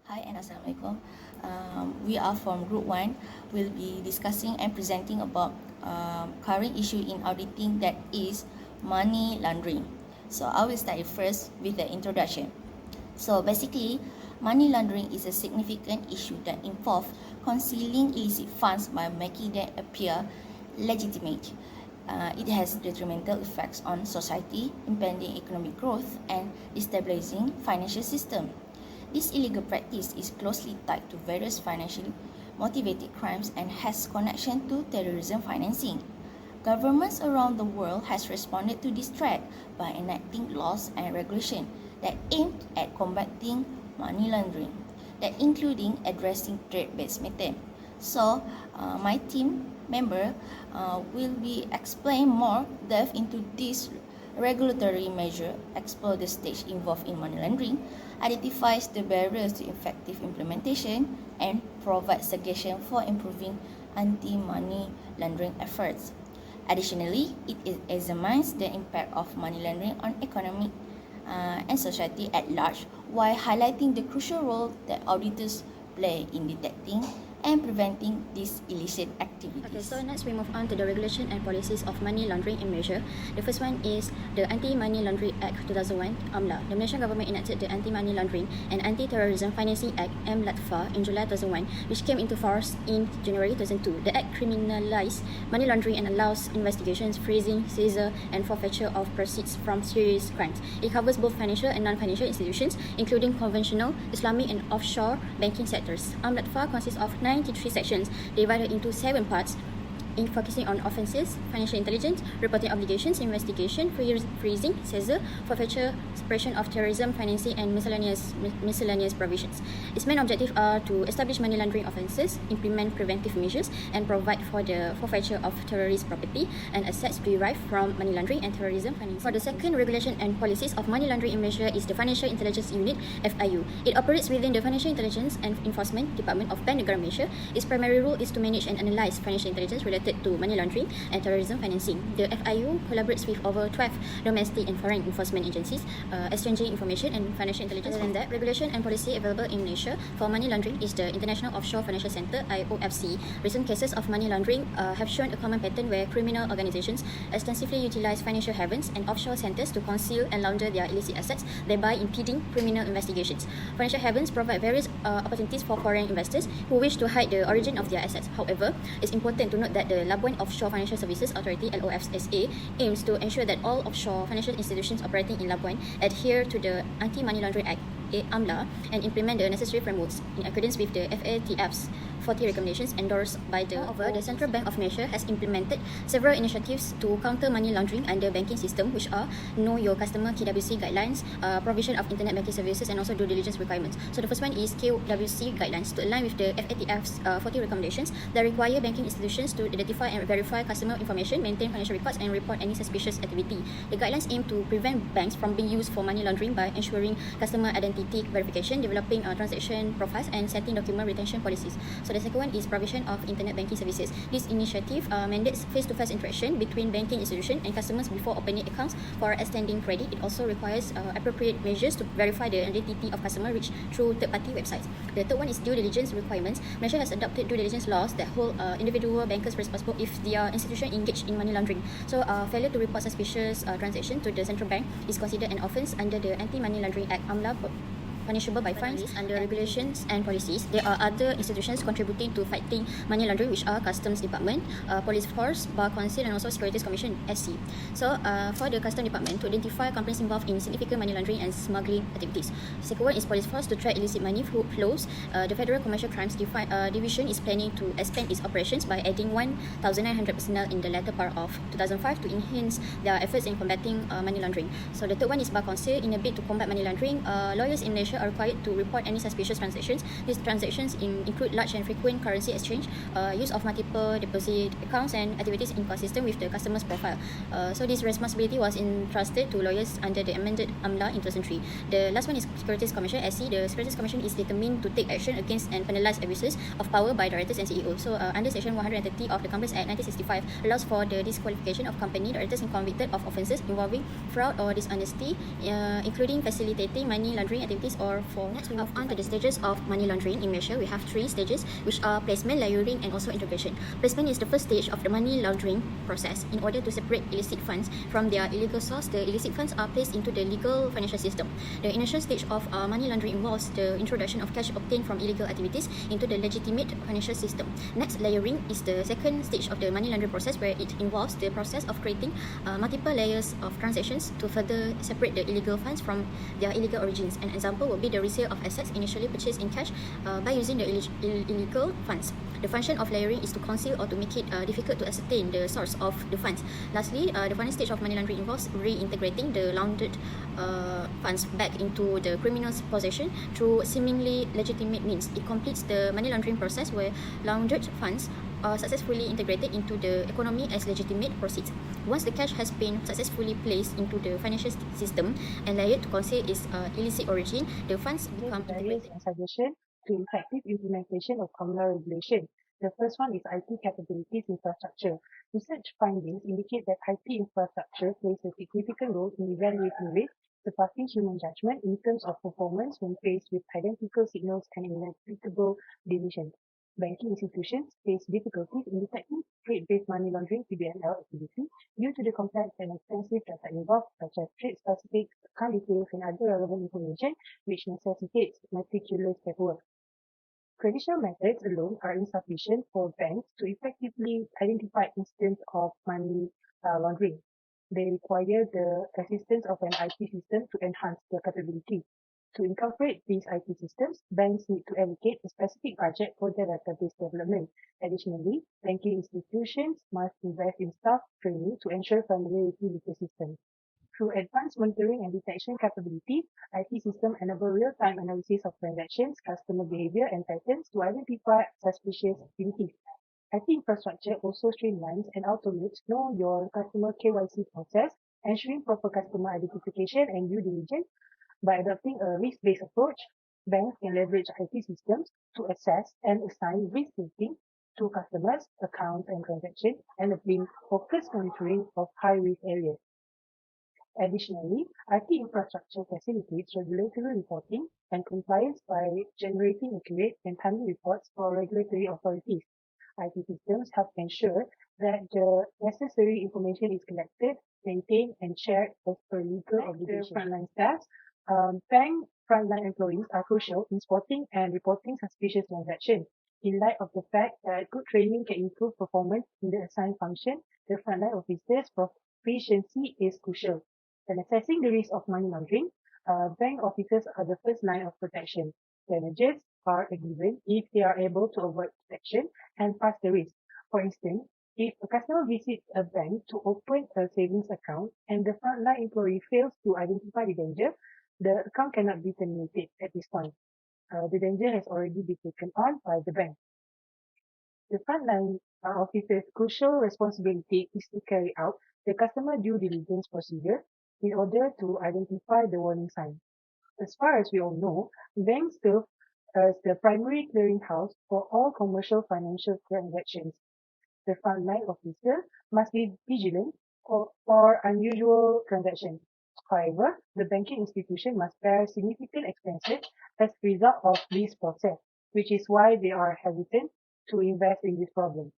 Hi and Assalamualaikum. We are from Group 1. We'll be discussing and presenting about current issue in auditing, that is money laundering. So I will start first with the introduction. So basically, money laundering is a significant issue that involves concealing illicit funds by making them appear legitimate. It has detrimental effects on society, impeding economic growth and destabilizing financial system. This illegal practice is closely tied to various financially motivated crimes and has connection to terrorism financing. Governments around the world has responded to this threat by enacting laws and regulations that aim at combating money laundering, that including addressing trade-based method. So, my team member will be explain more depth into this regulatory measure, explore the stage involved in money laundering, identifies the barriers to effective implementation, and provide suggestions for improving anti-money laundering efforts. Additionally, it examines the impact of money laundering on economy and society at large, while highlighting the crucial role that auditors play in detecting and preventing these illicit activities. Okay, so next we move on to the regulation and policies of money laundering in Malaysia. The first one is the Anti-Money Laundering Act 2001, AMLA. The Malaysian government enacted the Anti-Money Laundering and Anti-Terrorism Financing Act, MLATFA, in July 2001, which came into force in January 2002. The act criminalizes money laundering and allows investigations, freezing, seizure, and forfeiture of proceeds from serious crimes. It covers both financial and non-financial institutions, including conventional, Islamic, and offshore banking sectors. MLATFA consists of 93 sections divided into 7 parts, in focusing on offences, financial intelligence, reporting obligations, investigation, freezing, seizure, forfeiture, suppression of terrorism financing, and miscellaneous provisions. Its main objectives are to establish money laundering offences, implement preventive measures, and provide for the forfeiture of terrorist property and assets derived from money laundering and terrorism financing. For the second regulation and policies of money laundering in Malaysia is the Financial Intelligence Unit, FIU. It operates within the Financial Intelligence and Enforcement Department of Bank Negara Malaysia. Its primary role is to manage and analyse financial intelligence related to money laundering and terrorism financing. The FIU collaborates with over 12 domestic and foreign enforcement agencies, exchanging information and financial intelligence. Other than that, regulation and policy available in Malaysia for money laundering is the International Offshore Financial Centre, IOFC. Recent cases of money laundering have shown a common pattern where criminal organisations extensively utilise financial havens and offshore centres to conceal and launder their illicit assets, thereby impeding criminal investigations. Financial havens provide various opportunities for foreign investors who wish to hide the origin of their assets. However, it's important to note that the Labuan Offshore Financial Services Authority, LOFSA, aims to ensure that all offshore financial institutions operating in Labuan adhere to the Anti-Money Laundering Act, AMLA, and implement the necessary frameworks in accordance with the FATF's 40 recommendations endorsed by the Moreover, the Central Bank of Malaysia has implemented several initiatives to counter money laundering under banking system, which are Know Your Customer KWC guidelines, provision of internet banking services, and also due diligence requirements. So the first one is KWC guidelines to align with the FATF's 40 recommendations that require banking institutions to identify and verify customer information, maintain financial records, and report any suspicious activity. The guidelines aim to prevent banks from being used for money laundering by ensuring customer identity verification, developing transaction profiles, and setting document retention policies. So the second one is provision of internet banking services. This initiative mandates face-to-face interaction between banking institutions and customers before opening accounts for extending credit. It also requires appropriate measures to verify the identity of customer reached through third-party websites. The third one is due diligence requirements. Malaysia has adopted due diligence laws that hold individual bankers responsible if their institution engaged in money laundering. So failure to report suspicious transaction to the central bank is considered an offence under the Anti-Money Laundering Act, AMLA, punishable by fines. Under regulations and policies, there are other institutions contributing to fighting money laundering, which are Customs Department, Police Force, Bar Council, and also Securities Commission, SC. So for the Customs Department, to identify companies involved in significant money laundering and smuggling activities. Second one is Police Force to track illicit money flows. The Federal Commercial Crimes Division is planning to expand its operations by adding 1,900 personnel in the latter part of 2005 to enhance their efforts in combating money laundering. So the third one is Bar Council. In a bid to combat money laundering, lawyers in Malaysia are required to report any suspicious transactions. These transactions include large and frequent currency exchange, use of multiple deposit accounts, and activities inconsistent with the customer's profile. So this responsibility was entrusted to lawyers under the amended AMLA in 2003. The last one is Securities Commission, SC. The Securities Commission is determined to take action against and penalise abuses of power by directors and CEOs. So under Section 130 of the Companies Act 1965 allows for the disqualification of company directors and convicted of offences involving fraud or dishonesty, including facilitating money laundering activities or or 4. Next, we move on to the stages of money laundering in Malaysia. We have 3 stages, which are placement, layering, and also integration. Placement is the first stage of the money laundering process. In order to separate illicit funds from their illegal source, the illicit funds are placed into the legal financial system. The initial stage of money laundering involves the introduction of cash obtained from illegal activities into the legitimate financial system. Next, layering is the second stage of the money laundering process, where it involves the process of creating multiple layers of transactions to further separate the illegal funds from their illegal origins. An example would be the resale of assets initially purchased in cash by using the illegal funds. The function of layering is to conceal or to make it difficult to ascertain the source of the funds. Lastly, the final stage of money laundering involves reintegrating the laundered funds back into the criminal's possession through seemingly legitimate means. It completes the money laundering process where laundered funds are successfully integrated into the economy as legitimate proceeds. Once the cash has been successfully placed into the financial system and layered to conceal its illicit origin, the funds become Barriers integrated. and suggestion to effective implementation of criminal regulation. The first one is IT capabilities infrastructure. Research findings indicate that IT infrastructure plays a significant role in evaluating risk, surpassing human judgment in terms of performance when faced with identical signals and inexplicable deviations. Banking institutions face difficulties in detecting trade-based money laundering (TBML) activity due to the complex and expensive data involved, such as trade-specific account details and other relevant information, which necessitates meticulous paperwork. Traditional methods alone are insufficient for banks to effectively identify instances of money laundering. They require the assistance of an IT system to enhance their capability. To incorporate these IT systems, banks need to allocate a specific budget for their database development. Additionally, banking institutions must invest in staff training to ensure familiarity with the system. Through advanced monitoring and detection capabilities, IT systems enable real-time analysis of transactions, customer behavior, and patterns to identify suspicious activities. IT infrastructure also streamlines and automates know your customer KYC process, ensuring proper customer identification and due diligence. By adopting a risk-based approach, banks can leverage IT systems to assess and assign risk rating to customers, accounts, and transactions, enabling focused monitoring of high-risk areas. Additionally, IT infrastructure facilitates regulatory reporting and compliance by generating accurate and timely reports for regulatory authorities. IT systems help ensure that the necessary information is collected, maintained, and shared as per legal obligations. Frontline staff, bank frontline employees are crucial in spotting and reporting suspicious transactions. In light of the fact that good training can improve performance in the assigned function, the frontline officers' proficiency is crucial. When assessing the risk of money laundering, bank officers are the first line of protection. Damages are a given if they are able to avoid detection and pass the risk. For instance, if a customer visits a bank to open a savings account and the frontline employee fails to identify the danger, the account cannot be terminated at this point. The danger has already been taken on by the bank. The frontline officer's crucial responsibility is to carry out the customer due diligence procedure in order to identify the warning signs. As far as we all know, banks serve as the primary clearinghouse for all commercial financial transactions. The frontline officer must be vigilant for unusual transactions. However, the banking institution must bear significant expenses as a result of this process, which is why they are hesitant to invest in this problem.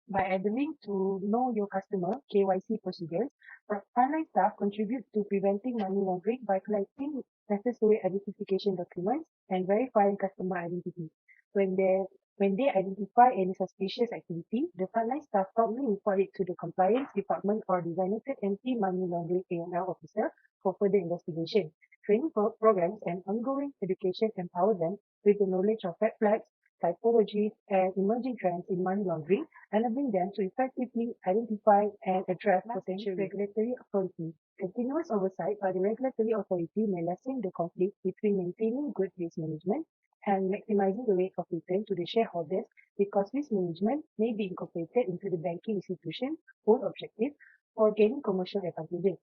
By adhering to know your customer KYC procedures, frontline staff contribute to preventing money laundering by collecting necessary identification documents and verifying customer identity. When they when they identify any suspicious activity, the frontline staff promptly report it to the compliance department or designated anti-money laundering AML officer for further investigation. Training programs and ongoing education empower them with the knowledge of red flags, typologies, and emerging trends in money laundering, enabling them to effectively identify and address potential regulatory authority. Continuous oversight by the regulatory authority may lessen the conflict between maintaining good risk management and maximizing the rate of return to the shareholders because risk management may be incorporated into the banking institution's own objective for gaining commercial advantages.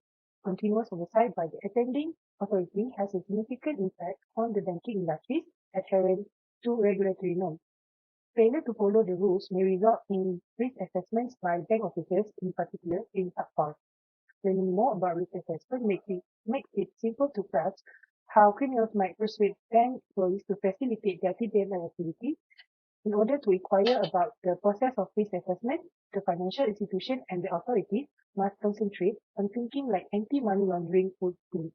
Continuous oversight by the attending authority has a significant impact on the banking industry's adherence to regulatory norms. Failure to follow the rules may result in risk assessments by bank officers, in particular, being subpar. Learning more about risk assessment makes it simple to grasp how criminals might persuade bank employees to facilitate their TPML activity. In order to inquire about the process of risk assessment, the financial institution and the authorities must concentrate on thinking like anti-money laundering would do.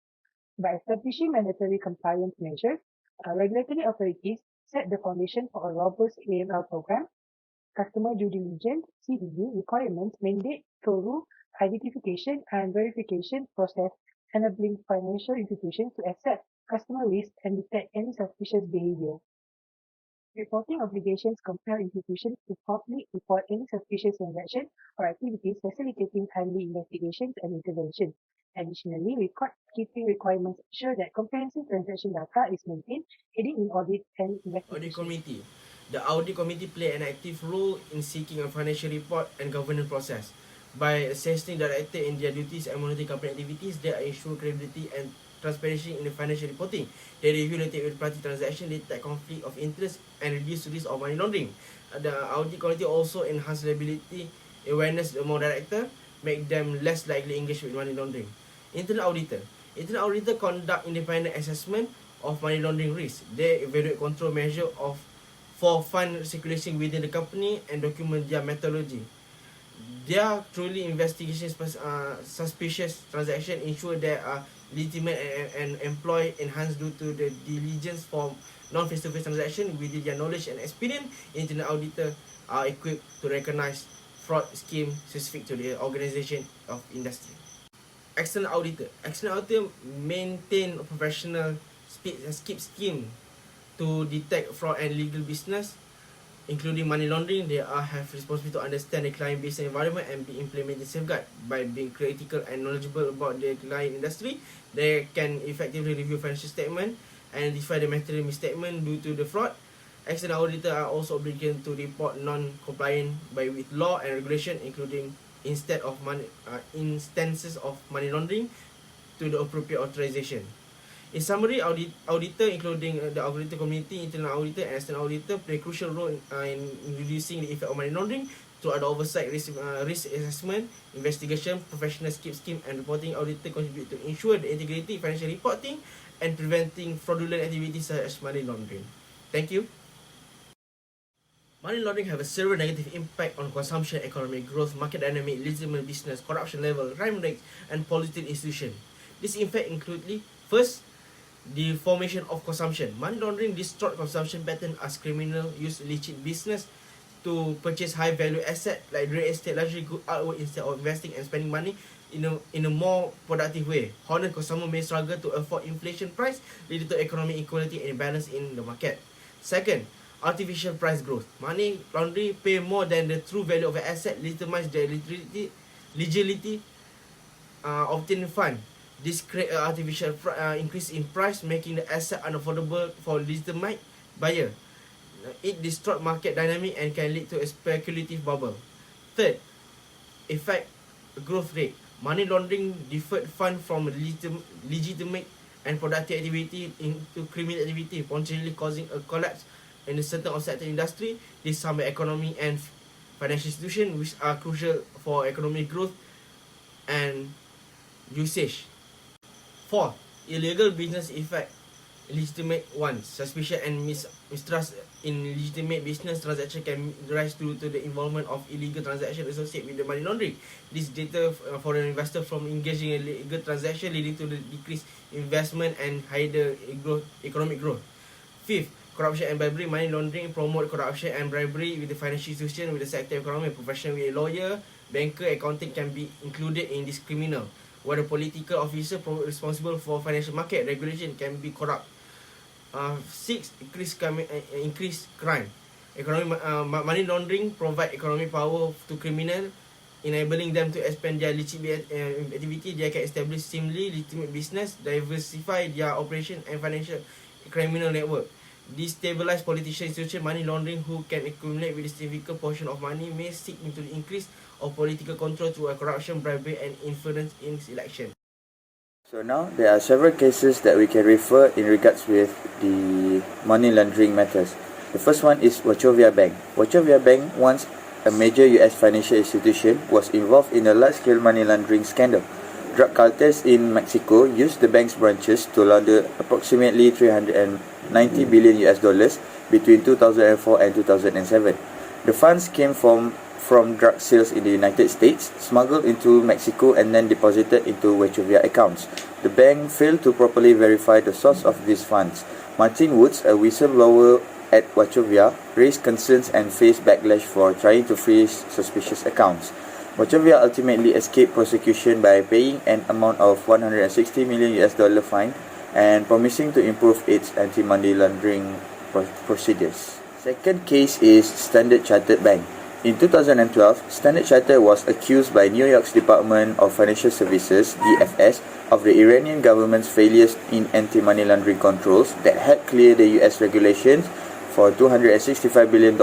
By establishing mandatory compliance measures, regulatory authorities set the foundation for a robust AML program. Customer due diligence (CDD) requirements mandate thorough identification and verification process, enabling financial institutions to assess customer risk and detect any suspicious behavior. Reporting obligations compel institutions to promptly report any suspicious transaction or activities, facilitating timely investigations and intervention. Additionally, record-keeping requirements ensure that comprehensive transaction data is maintained, aiding in audit and Audit investigation. Committee. The Audit Committee play an active role in seeking a financial report and governance process. By assessing director in their duties and monitoring company activities, they ensure credibility and transparency in the financial reporting. They review the third-party transaction, detect conflict of interest, and reduce risk of money laundering. The Audit Committee also enhance liability awareness among director, make them less likely engaged with money laundering. Internal Auditor. Internal Auditor conduct independent assessment of money laundering risk. They evaluate control measure for fund circulation within the company and document their methodology. Their truly investigation suspicious transaction ensure they are legitimate and employ enhanced due to the diligence for non-face-to-face transaction. Within their knowledge and experience, internal auditor are equipped to recognize fraud scheme specific to the organization of industry. External auditor. External auditor maintain a professional skip scheme to detect fraud and illegal business, including money laundering. They have responsibility to understand the client business environment and be implementing safeguard. By being critical and knowledgeable about the client industry, they can effectively review financial statement and identify the material misstatement due to the fraud. External auditor are also obligated to report non-compliant with law and regulation, including instances of money laundering, to the appropriate authorization. In summary, auditor, including the auditor community, internal auditor and external auditor, play a crucial role in reducing the effect of money laundering through other oversight, risk assessment, investigation, professional scheme and reporting. Auditor contribute to ensure the integrity, financial reporting, and preventing fraudulent activities such as money laundering. Thank you. Money laundering have a several negative impact on consumption, economic growth, market dynamic, legitimate business, corruption level, crime rates, and political institution. This impact include, first, the formation of consumption. Money laundering distort consumption pattern as criminal use illicit business to purchase high value asset like real estate, luxury good artwork instead of investing and spending money in a more productive way. Honest consumer may struggle to afford inflation price, leading to economic inequality and imbalance in the market. Second, artificial price growth. Money laundering pay more than the true value of an asset, legitimize the legality obtained fund. This create an artificial increase in price, making the asset unaffordable for legitimate buyer. It distort market dynamic and can lead to a speculative bubble. Third, effect growth rate. Money laundering deferred fund from legitimate and productive activity into criminal activity, potentially causing a collapse in a certain or sector industry. This harm the economy and financial institutions, which are crucial for economic growth and usage. Fourth, illegal business effect legitimate ones. Suspicion and mistrust in legitimate business transaction can rise due to the involvement of illegal transaction associated with the money laundering. This deter foreign investor from engaging in illegal transaction, leading to the decreased investment and higher economic growth. Fifth, corruption and bribery. Money laundering promote corruption and bribery with the financial institution, with the sector economy. Professional with a lawyer, banker, accountant can be included in this criminal, where the political officer responsible for financial market regulation can be corrupt. Six, increase crime. Money laundering provide economic power to criminal, enabling them to expand their legitimate activity. They can establish seemingly legitimate business, diversify their operation and financial criminal network. Destabilize politician institution. Money laundering who can accumulate with a significant portion of money may seek into the increase of political control through corruption, bribery, and influence in election. So now there are several cases that we can refer in regards with the money laundering matters. The first one is Wachovia Bank. Wachovia Bank, once a major US financial institution, was involved in a large-scale money laundering scandal. Drug cartels in Mexico used the bank's branches to launder approximately 390 billion US dollars between 2004 and 2007. The funds came from drug sales in the United States, smuggled into Mexico and then deposited into Wachovia accounts. The bank failed to properly verify the source of these funds. Martin Woods, a whistleblower at Wachovia, raised concerns and faced backlash for trying to freeze suspicious accounts. Wachovia ultimately escaped prosecution by paying an amount of 160 million US dollar fine and promising to improve its anti-money laundering procedures. Second case is Standard Chartered Bank. In 2012, Standard Chartered was accused by New York's Department of Financial Services, DFS, of the Iranian government's failures in anti-money laundering controls that had cleared the US regulations for $265 billion.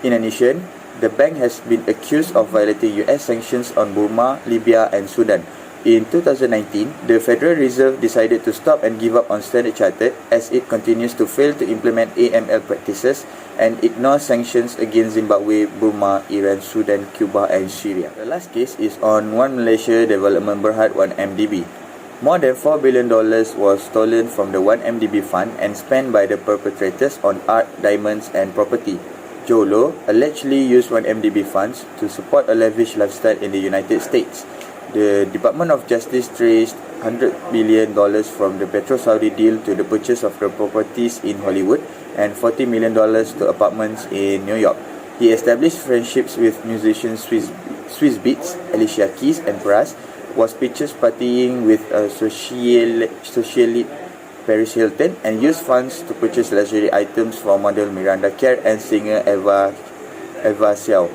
In addition, the bank has been accused of violating US sanctions on Burma, Libya, and Sudan. In 2019, the Federal Reserve decided to stop and give up on Standard Chartered as it continues to fail to implement AML practices and ignore sanctions against Zimbabwe, Burma, Iran, Sudan, Cuba, and Syria. The last case is on One Malaysia Development Berhad 1MDB. More than $4 billion was stolen from the 1MDB fund and spent by the perpetrators on art, diamonds, and property. Joe Low allegedly used 1MDB funds to support a lavish lifestyle in the United States. The Department of Justice traced $100 billion from the Petro-Saudi deal to the purchase of the properties in Hollywood and $40 million to apartments in New York. He established friendships with musicians Swiss Beats, Alicia Keys, and Pras, was pictured partying with a socialite Paris Hilton, and used funds to purchase luxury items for model Miranda Kerr and singer Eva Xiao,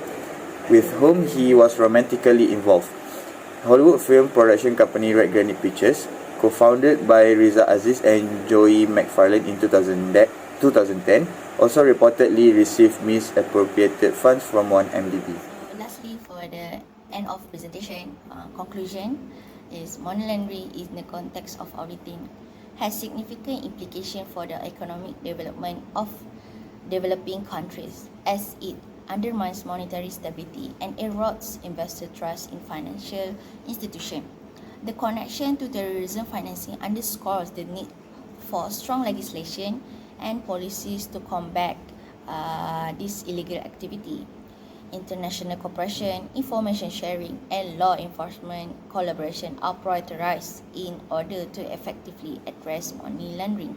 with whom he was romantically involved. Hollywood film production company Red Granite Pictures, co-founded by Riza Aziz and Joey McFarlane in 2010, also reportedly received misappropriated funds from 1MDB. So lastly, for the end of presentation, conclusion is money laundering in the context of auditing has significant implication for the economic development of developing countries as it undermines monetary stability and erodes investor trust in financial institutions. The connection to terrorism financing underscores the need for strong legislation and policies to combat this illegal activity. International cooperation, information sharing, and law enforcement collaboration are prioritized in order to effectively address money laundering.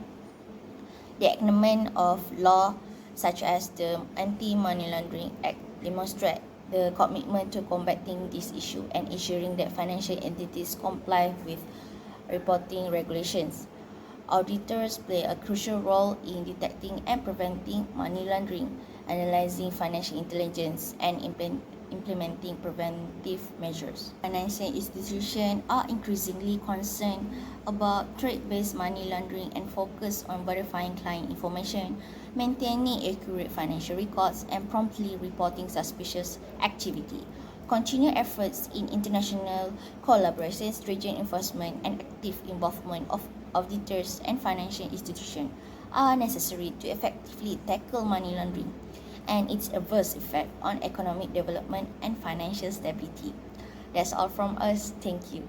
The enactment of law such as the Anti-Money Laundering Act demonstrate the commitment to combating this issue and ensuring that financial entities comply with reporting regulations. Auditors play a crucial role in detecting and preventing money laundering, analyzing financial intelligence, and implementing preventive measures. Financial institutions are increasingly concerned about trade-based money laundering and focus on verifying client information, maintaining accurate financial records, and promptly reporting suspicious activity. Continued efforts in international collaboration, stringent enforcement, and active involvement of auditors and financial institutions are necessary to effectively tackle money laundering and its adverse effect on economic development and financial stability. That's all from us. Thank you.